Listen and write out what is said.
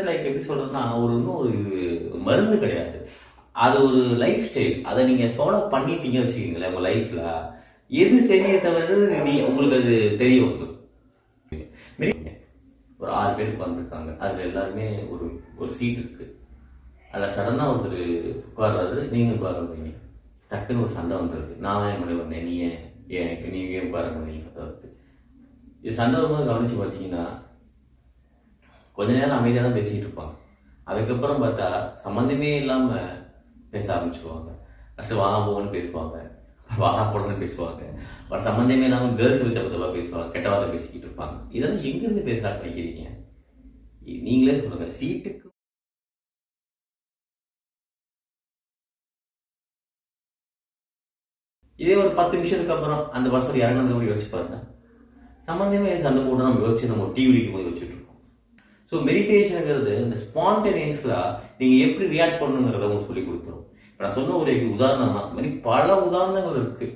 Like எப்படி சொல்றதுன்னா ஒரு இது மருந்து கிடையாது. அது ஒரு லைஃப் ஸ்டைல். அதை நீங்க ஃபாலோ பண்ணிட்டீங்க வச்சுக்கீங்களேன் உங்க லைஃப்ல எது சரியை தவிர உங்களுக்கு அது தெரிய வந்துடும். ஒரு 6 பேருக்கு வந்திருக்காங்க. அதுல எல்லாருமே ஒரு ஒரு சீட் இருக்கு. அதில் சடனா ஒருத்தர் உட்கார்றாரு, நீங்க உட்கார்றீங்க. டக்குன்னு ஒரு சண்டை வந்துடுது. நான் தான் என்ன பண்ணேன், நீங்க ஏன் உட்கார பண்ணீங்க. இது சண்டை வரும்போது கவனிச்சு பார்த்தீங்கன்னா கொஞ்ச நேரம் அமைதியாக தான் பேசிக்கிட்டு இருப்பாங்க. அதுக்கப்புறம் பார்த்தா சம்மந்தமே இல்லாமல் பேச ஆரம்பிச்சுக்குவாங்க. ஃபஸ்ட்டு வாங்க போகணும்னு பேசுவாங்க, வாங்க போடணும்னு பேசுவாங்க, ஒரு சம்மந்தமே இல்லாமல் கேர்ள்ஸ் வித்த பத்தவா பேசுவாங்க, கெட்ட வார்த்தை பேசிக்கிட்டு இருப்பாங்க. இதெல்லாம் எங்கேருந்து பேச நினைக்கிறீங்க? நீங்களே சொல்லுங்க. சீட்டுக்கு இதே ஒரு 10 நிமிஷத்துக்கு அப்புறம் அந்த பஸ் ஒரு இறங்குனது கூட யோசிச்சு பாருங்க. சம்மந்தமே சண்டை போட்டு நம்ம யோசிச்சு நம்ம டிவி விடிக்கும் போது வச்சுட்டு இருக்கோம். ஸோ மெடிடேஷனுங்கிறது இந்த ஸ்பான்டேனியஸ்லா நீங்க எப்படி ரியாக்ட் பண்ணுங்கிறத உங்களுக்கு சொல்லி கொடுத்துரும். இப்போ நான் சொன்ன ஒரு உதாரணமா மாதிரி பல உதாரணங்கள் இருக்கு.